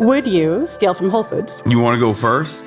Would you steal from Whole Foods? You want to go first?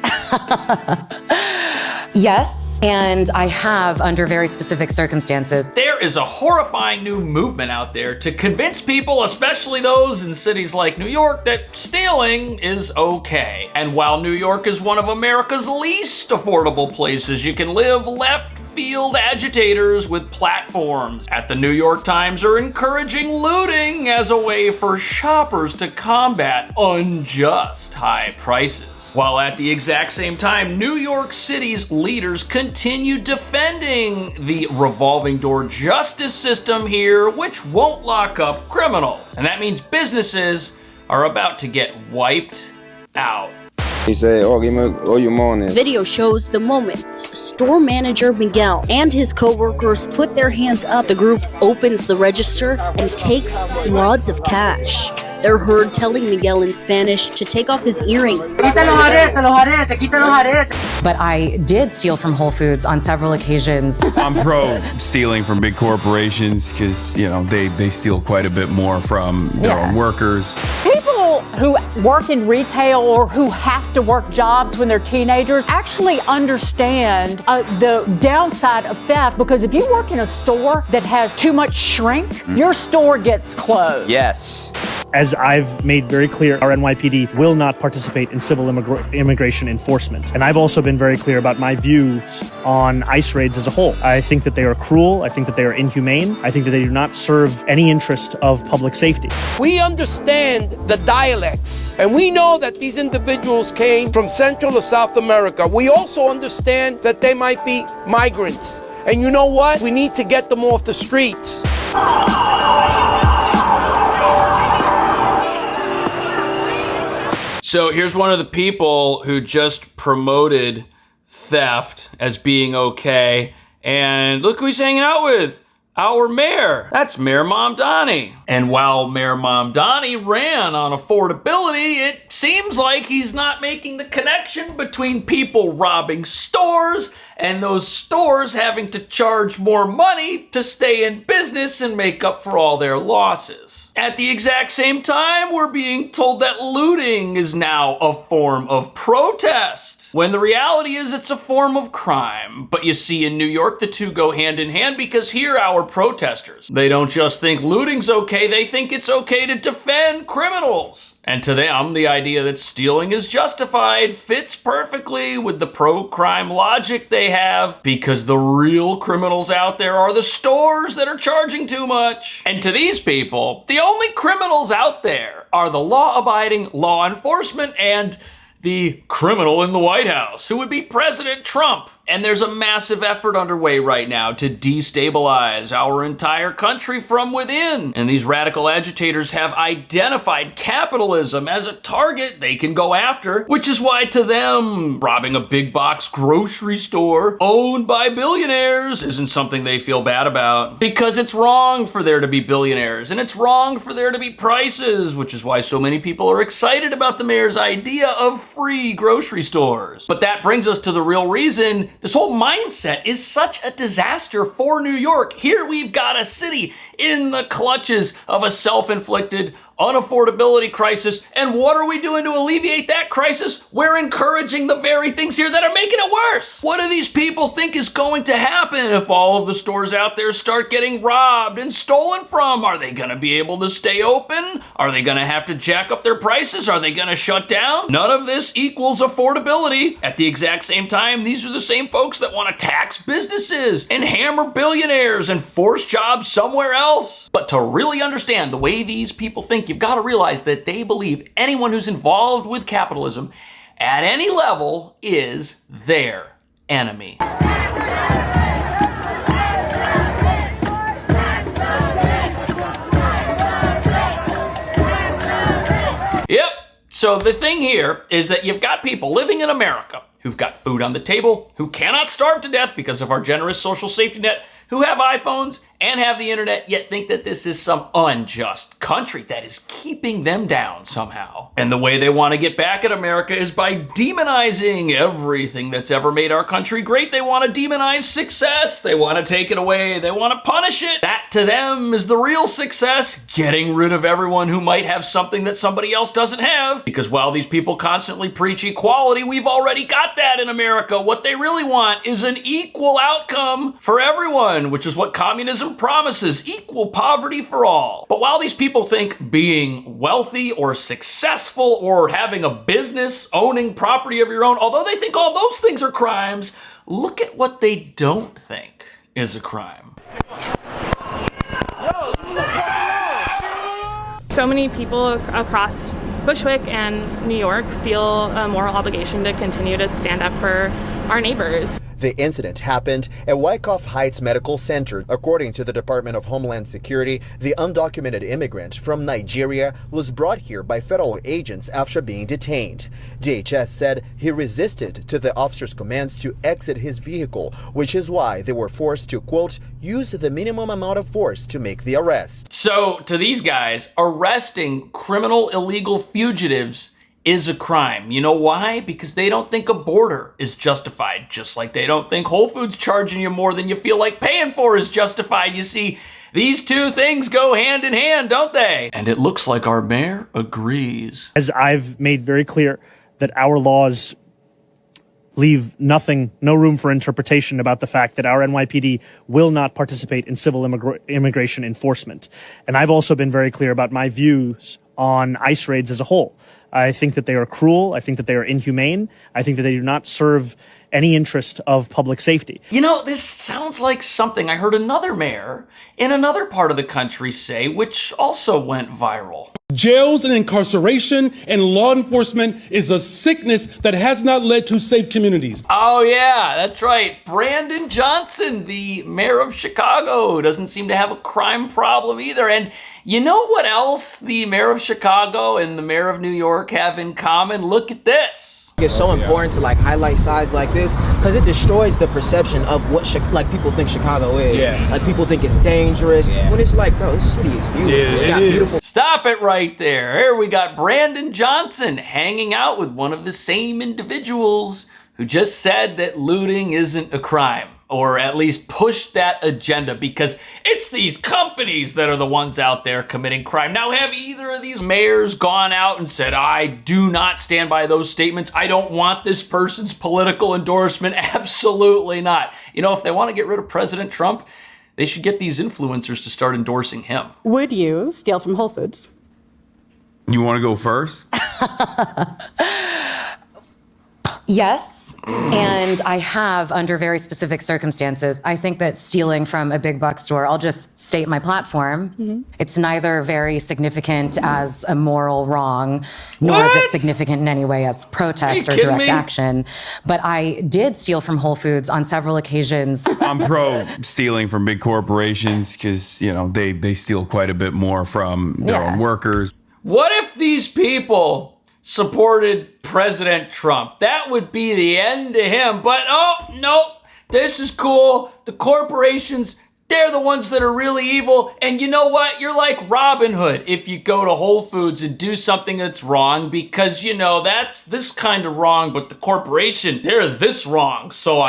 Yes, and I have under very specific circumstances. There is a horrifying new movement out there to convince people, especially those in cities like New York, that stealing is okay. And while New York is one of America's least affordable places you can live, left field agitators with platforms at the New York Times are encouraging looting as a way for shoppers to combat unjust high prices. While at the exact same time, New York City's leaders continue defending the revolving door justice system here, which won't lock up criminals. And that means businesses are about to get wiped out. He said, "Oh, give me all your money." Video shows the moments store manager Miguel and his co-workers put their hands up. The group opens the register and takes wads of cash. They're heard telling Miguel in Spanish to take off his earrings. But I did steal from Whole Foods on several occasions. I'm pro stealing from big corporations because, you know, they steal quite a bit more from their own workers. People who work in retail or who have to work jobs when they're teenagers actually understand the downside of theft, because if you work in a store that has too much shrink, your store gets closed. Yes. As I've made very clear, our NYPD will not participate in civil immigration enforcement. And I've also been very clear about my views on ICE raids as a whole. I think that they are cruel. I think that they are inhumane. I think that they do not serve any interest of public safety. We understand the dialects, and we know that these individuals came from Central or South America. We also understand that they might be migrants. And you know what? We need to get them off the streets. So here's one of the people who just promoted theft as being okay. And look who he's hanging out with. Our mayor. That's Mayor Mamdani. And while Mayor Mamdani ran on affordability, it seems like he's not making the connection between people robbing stores and those stores having to charge more money to stay in business and make up for all their losses. At the exact same time, we're being told that looting is now a form of protest, when the reality is it's a form of crime. But you see, in New York, the two go hand in hand, because here our protesters, they don't just think looting's okay, they think it's okay to defend criminals. And to them, the idea that stealing is justified fits perfectly with the pro-crime logic they have, because the real criminals out there are the stores that are charging too much. And to these people, the only criminals out there are the law-abiding law enforcement and the criminal in the White House, who would be President Trump. And there's a massive effort underway right now to destabilize our entire country from within. And these radical agitators have identified capitalism as a target they can go after, which is why to them, robbing a big box grocery store owned by billionaires isn't something they feel bad about. Because it's wrong for there to be billionaires, and it's wrong for there to be prices, which is why so many people are excited about the mayor's idea of free grocery stores. But that brings us to the real reason this whole mindset is such a disaster for New York. Here we've got a city in the clutches of a self-inflicted unaffordability crisis. And what are we doing to alleviate that crisis? We're encouraging the very things here that are making it worse. What do these people think is going to happen if all of the stores out there start getting robbed and stolen from? Are they going to be able to stay open? Are they going to have to jack up their prices? Are they going to shut down? None of this equals affordability. At the exact same time, these are the same folks that want to tax businesses and hammer billionaires and force jobs somewhere else. But to really understand the way these people think, you've got to realize that they believe anyone who's involved with capitalism at any level is their enemy. Yep. So the thing here is that you've got people living in America who've got food on the table, who cannot starve to death because of our generous social safety net, who have iPhones and have the internet, yet think that this is some unjust country that is keeping them down somehow. And the way they want to get back at America is by demonizing everything that's ever made our country great. They want to demonize success. They want to take it away. They want to punish it. That to them is the real success, getting rid of everyone who might have something that somebody else doesn't have. Because while these people constantly preach equality, we've already got that in America. What they really want is an equal outcome for everyone, which is what communism promises, equal poverty for all. But while these people think being wealthy or successful or having a business, owning property of your own, although they think all those things are crimes, look at what they don't think is a crime. So many people across Bushwick and New York feel a moral obligation to continue to stand up for our neighbors. The incident happened at Wyckoff Heights Medical Center. According to the Department of Homeland Security, the undocumented immigrant from Nigeria was brought here by federal agents after being detained. DHS said he resisted to the officer's commands to exit his vehicle, which is why they were forced to, quote, use the minimum amount of force to make the arrest. So to these guys, arresting criminal illegal fugitives is a crime. You know why? Because they don't think a border is justified, just like they don't think Whole Foods charging you more than you feel like paying for is justified. You see, these two things go hand in hand, don't they? And it looks like our mayor agrees. As I've made very clear that our laws leave no room for interpretation about the fact that our NYPD will not participate in civil immigration enforcement. And I've also been very clear about my views on ICE raids as a whole. I think that they are cruel. I think that they are inhumane. I think that they do not serve any interest of public safety. You know, this sounds like something I heard another mayor in another part of the country say, which also went viral. Jails and incarceration and law enforcement is a sickness that has not led to safe communities. Oh yeah, that's right. Brandon Johnson, the mayor of Chicago, doesn't seem to have a crime problem either. And you know what else the mayor of Chicago and the mayor of New York have in common? Look at this. It's so important to highlight sides like this because it destroys the perception of what people think Chicago is. Yeah. Like people think it's dangerous. Yeah. When it's bro, this city is beautiful. Yeah, beautiful. Stop it right there. Here we got Brandon Johnson hanging out with one of the same individuals who just said that looting isn't a crime. Or at least push that agenda, because it's these companies that are the ones out there committing crime. Now, have either of these mayors gone out and said, I do not stand by those statements, I don't want this person's political endorsement? Absolutely not. You know, if they want to get rid of President Trump, they should get these influencers to start endorsing him. Would you steal from Whole Foods? You want to go first? Yes, and I have under very specific circumstances. I think that stealing from a big box store, I'll just state my platform. It's neither very significant as a moral wrong, nor is it significant in any way as protest or direct action. But I did steal from Whole Foods on several occasions. I'm pro stealing from big corporations because, they steal quite a bit more from their own workers. What if these people supported President Trump? That would be the end to him. But oh, no, this is cool. The corporations, they're the ones that are really evil. And you know what? You're like Robin Hood if you go to Whole Foods and do something that's wrong because, that's this kind of wrong, but the corporation, they're this wrong. So,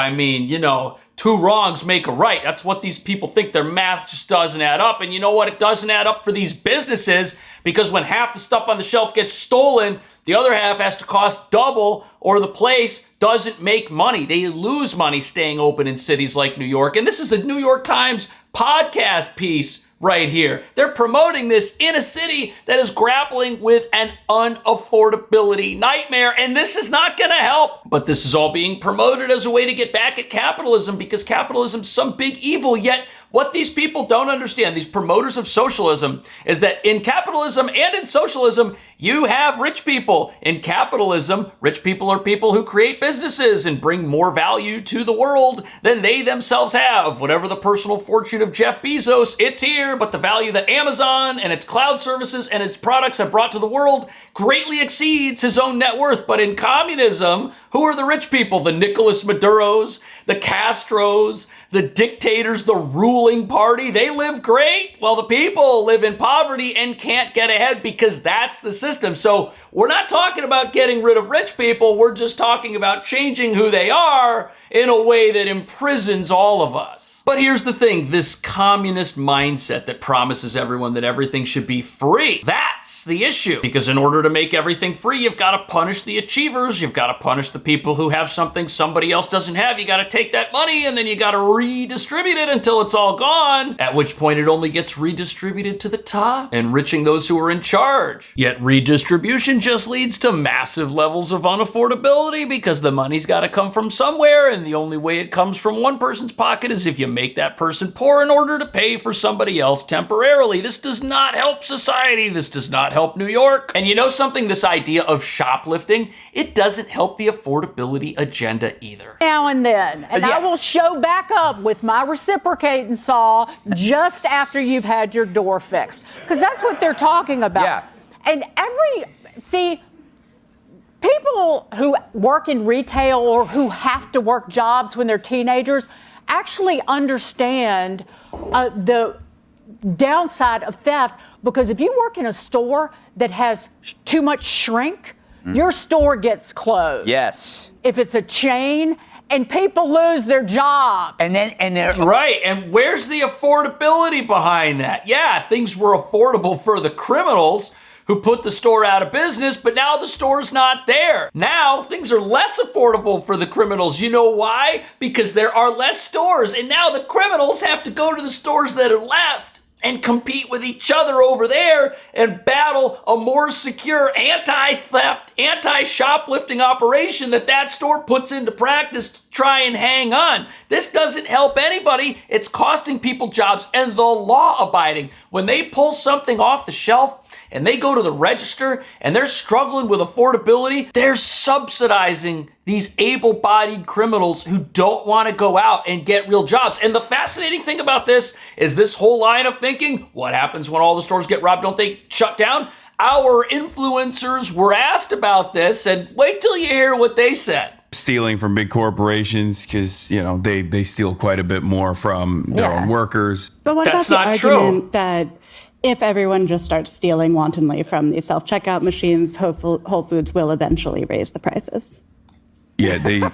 two wrongs make a right. That's what these people think. Their math just doesn't add up. And you know what? It doesn't add up for these businesses because when half the stuff on the shelf gets stolen, the other half has to cost double or the place doesn't make money. They lose money staying open in cities like New York. And this is a New York Times podcast piece right here. They're promoting this in a city that is grappling with an unaffordability nightmare, and this is not going to help. But this is all being promoted as a way to get back at capitalism because capitalism's some big evil. Yet what these people don't understand, these promoters of socialism, is that in capitalism and in socialism, you have rich people. In capitalism, rich people are people who create businesses and bring more value to the world than they themselves have. Whatever the personal fortune of Jeff Bezos, it's here, but the value that Amazon and its cloud services and its products have brought to the world greatly exceeds his own net worth. But in communism, who are the rich people? The Nicolas Maduros, the Castros, the dictators, the rulers ruling party, they live great, while the people live in poverty and can't get ahead because that's the system. So we're not talking about getting rid of rich people. We're just talking about changing who they are in a way that imprisons all of us. But here's the thing, this communist mindset that promises everyone that everything should be free, that's the issue. Because in order to make everything free, you've got to punish the achievers, you've got to punish the people who have something somebody else doesn't have, you got to take that money and then you got to redistribute it until it's all gone, at which point it only gets redistributed to the top, enriching those who are in charge. Yet redistribution just leads to massive levels of unaffordability because the money's got to come from somewhere, and the only way it comes from one person's pocket is if you make that person poor in order to pay for somebody else temporarily. This does not help society. This does not help New York. And you know something? This idea of shoplifting, it doesn't help the affordability agenda either. Now and then. And I will show back up with my reciprocating saw just after you've had your door fixed. Because that's what they're talking about. Yeah. And people who work in retail or who have to work jobs when they're teenagers actually understand the downside of theft, because if you work in a store that has too much shrink, your store gets closed. Yes. If it's a chain, and people lose their job. Right, and where's the affordability behind that? Yeah, things were affordable for the criminals who put the store out of business, but now the store's not there. Now things are less affordable for the criminals. You know why? Because there are less stores, and now the criminals have to go to the stores that are left and compete with each other over there and battle a more secure anti-theft, anti-shoplifting operation that store puts into practice to try and hang on. This doesn't help anybody. It's costing people jobs, and the law-abiding, when they pull something off the shelf and they go to the register and they're struggling with affordability, they're subsidizing these able-bodied criminals who don't want to go out and get real jobs. And the fascinating thing about this is this whole line of thinking, what happens when all the stores get robbed? Don't they shut down? Our influencers were asked about this, and wait till you hear what they said. Stealing from big corporations because, they steal quite a bit more from their own workers. But what That's about not the argument true. that if everyone just starts stealing wantonly from these self-checkout machines, Whole Foods will eventually raise the prices? Yeah,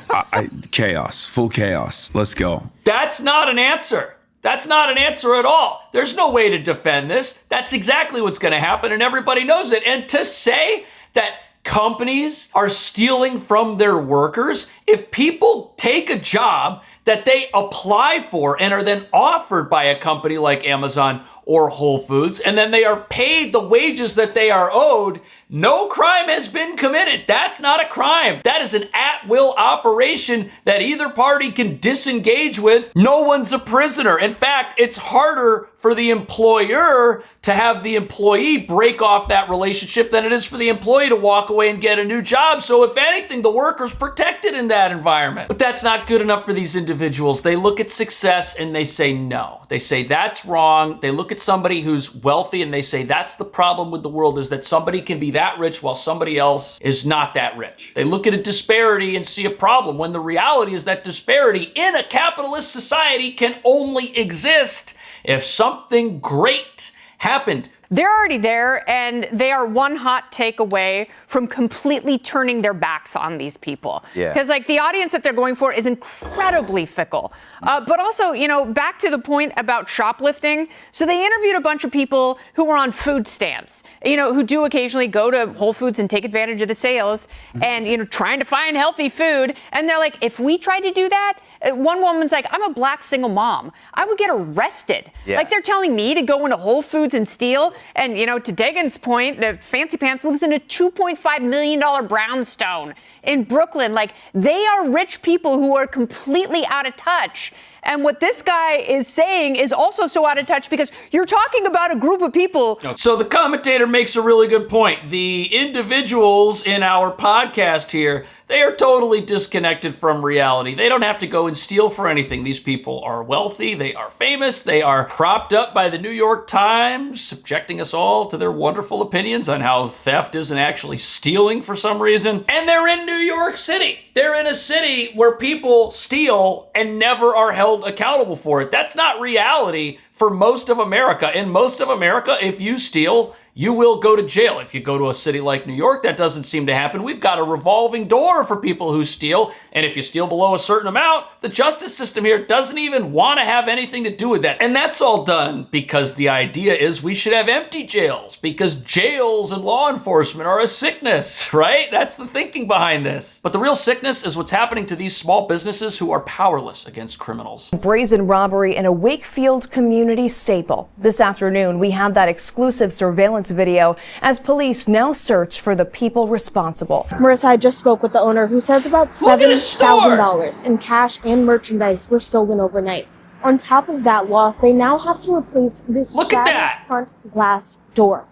chaos, full chaos. Let's go. That's not an answer. That's not an answer at all. There's no way to defend this. That's exactly what's going to happen, and everybody knows it. And to say that companies are stealing from their workers, if people take a job that they apply for and are then offered by a company like Amazon or Whole Foods, and then they are paid the wages that they are owed, no crime has been committed. That's not a crime. That is an at-will operation that either party can disengage with. No one's a prisoner. In fact, it's harder for the employer to have the employee break off that relationship than it is for the employee to walk away and get a new job. So if anything, the worker's protected in that environment. But that's not good enough for these individuals. They look at success and they say no. They say that's wrong. They look at somebody who's wealthy and they say that's the problem with the world, is that somebody can be that rich while somebody else is not that rich. They look at a disparity and see a problem, when the reality is that disparity in a capitalist society can only exist if something great happened. They're already there, and they are one hot take away from completely turning their backs on these people. Yeah. Because, the audience that they're going for is incredibly fickle. But also, back to the point about shoplifting. So they interviewed a bunch of people who were on food stamps, who do occasionally go to Whole Foods and take advantage of the sales and, trying to find healthy food. And they're like, if we tried to do that, one woman's like, I'm a black single mom. I would get arrested. Yeah. They're telling me to go into Whole Foods and steal. And, to Dagan's point, the Fancy Pants lives in a $2.5 million brownstone in Brooklyn. They are rich people who are completely out of touch. And what this guy is saying is also so out of touch, because you're talking about a group of people. So the commentator makes a really good point. The individuals in our podcast here, they are totally disconnected from reality. They don't have to go and steal for anything. These people are wealthy. They are famous. They are propped up by the New York Times, subjected subjecting us all to their wonderful opinions on how theft isn't actually stealing for some reason. And they're in New York City. They're in a city where people steal and never are held accountable for it. That's not reality for most of America. In most of America, if you steal, you will go to jail. If you go to a city like New York, that doesn't seem to happen. We've got a revolving door for people who steal. And if you steal below a certain amount, the justice system here doesn't even want to have anything to do with that. And that's all done because the idea is we should have empty jails, because jails and law enforcement are a sickness, right? That's the thinking behind this. But the real sickness is what's happening to these small businesses who are powerless against criminals. Brazen robbery in a Wakefield community staple. This afternoon, we have that exclusive surveillance video as police now search for the people responsible. Marissa, I just spoke with the owner who says about $7,000 in cash and merchandise were stolen overnight. On top of that loss, they now have to replace this shattered front glass door.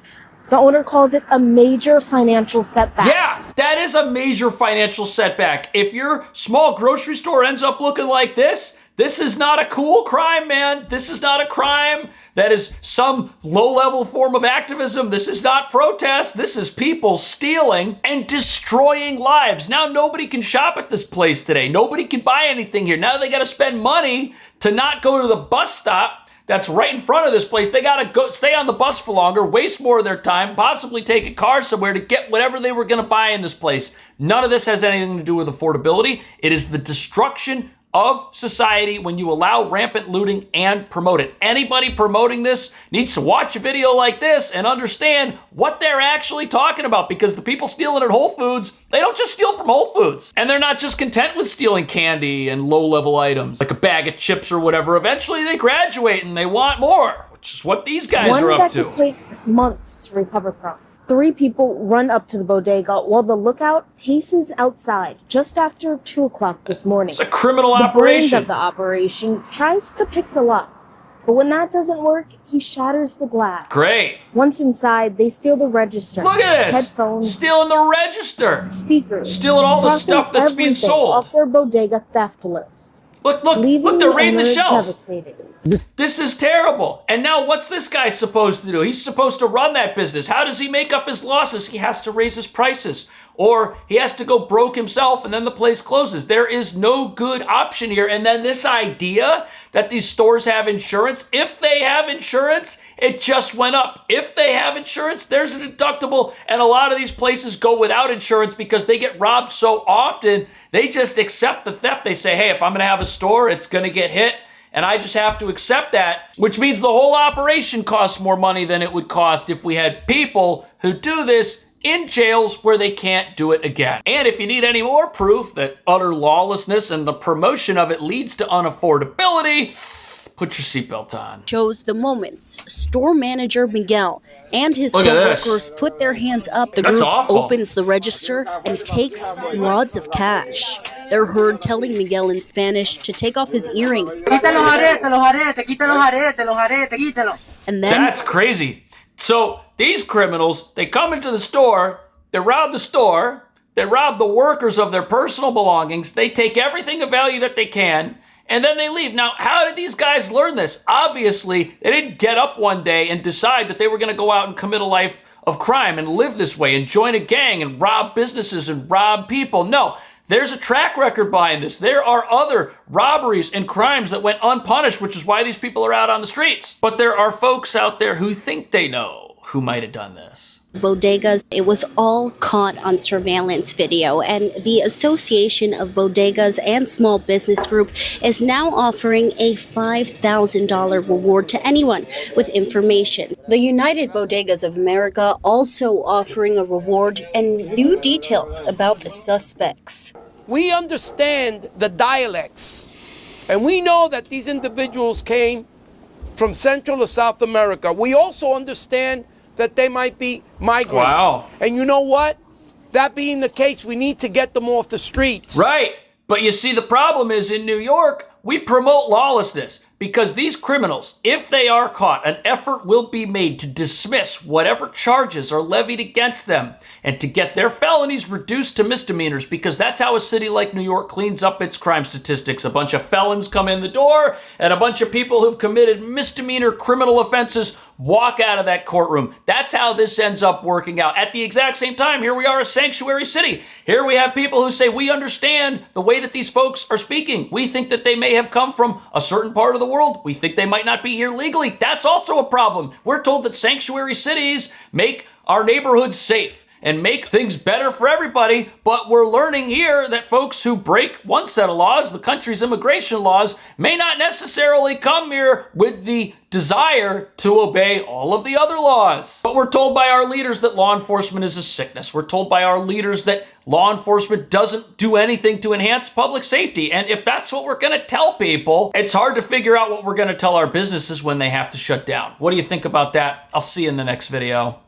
The owner calls it a major financial setback. Yeah, that is a major financial setback. If your small grocery store ends up looking like this is not a cool crime, man. This is not a crime. That is some low-level form of activism. This is not protest. This is people stealing and destroying lives. Now nobody can shop at this place today. Nobody can buy anything here. Now they got to spend money to not go to the bus stop that's right in front of this place. They got to go stay on the bus for longer, waste more of their time, possibly take a car somewhere to get whatever they were going to buy in this place. None of this has anything to do with affordability. It is the destruction of society when you allow rampant looting and promote it. Anybody promoting this needs to watch a video like this and understand what they're actually talking about, because the people stealing at Whole Foods, they don't just steal from Whole Foods. And they're not just content with stealing candy and low-level items like a bag of chips or whatever. Eventually they graduate and they want more, which is what these guys are up to. One that could take months to recover from. 3 people run up to the bodega while the lookout paces outside just after 2 o'clock this morning. It's a criminal operation. The brains operation. of the operation tries to pick the lock, but when that doesn't work, he shatters the glass. Great. Once inside, they steal the register. Look at this. Headphones. Stealing the register. Speakers. Stealing all the stuff that's being sold. Off their bodega theft list. Look, they're raiding the shelves. Devastated. This is terrible. And now what's this guy supposed to do? He's supposed to run that business. How does he make up his losses? He has to raise his prices, or he has to go broke himself and then the place closes. There is no good option here. And then this idea that these stores have insurance, if they have insurance, it just went up. If they have insurance, there's a deductible. And a lot of these places go without insurance because they get robbed so often, they just accept the theft. They say, hey, if I'm going to have a store, it's going to get hit. And I just have to accept that, which means the whole operation costs more money than it would cost if we had people who do this in jails where they can't do it again. And if you need any more proof that utter lawlessness and the promotion of it leads to unaffordability, put your seatbelt on. Shows the moments store manager Miguel and his co-workers put their hands up. The group opens the register and takes wads of cash. They're heard telling Miguel in Spanish to take off his earrings. And then... That's crazy. So these criminals, they come into the store, they rob the store, they rob the workers of their personal belongings, they take everything of value that they can, and then they leave. Now, how did these guys learn this? Obviously, they didn't get up one day and decide that they were going to go out and commit a life of crime and live this way and join a gang and rob businesses and rob people. No. There's a track record behind this. There are other robberies and crimes that went unpunished, which is why these people are out on the streets. But there are folks out there who think they know who might have done this. Bodegas, it was all caught on surveillance video, and the Association of Bodegas and Small Business Group is now offering a $5,000 reward to anyone with information. The United Bodegas of America also offering a reward and new details about the suspects. We understand the dialects, and we know that these individuals came from Central or South America. We also understand that they might be migrants. Wow. And you know what? That being the case, we need to get them off the streets. Right. But you see, the problem is in New York, we promote lawlessness. Because these criminals, if they are caught, an effort will be made to dismiss whatever charges are levied against them and to get their felonies reduced to misdemeanors, because that's how a city like New York cleans up its crime statistics. A bunch of felons come in the door and a bunch of people who've committed misdemeanor criminal offenses walk out of that courtroom. That's how this ends up working out. At the exact same time, here we are, a sanctuary city. Here we have people who say, we understand the way that these folks are speaking. We think that they may have come from a certain part of the world. We think they might not be here legally. That's also a problem. We're told that sanctuary cities make our neighborhoods safe and make things better for everybody, but we're learning here that folks who break one set of laws, the country's immigration laws, may not necessarily come here with the desire to obey all of the other laws. But we're told by our leaders that law enforcement is a sickness. We're told by our leaders that law enforcement doesn't do anything to enhance public safety. And if that's what we're going to tell people, it's hard to figure out what we're going to tell our businesses when they have to shut down. What do you think about that? I'll see you in the next video.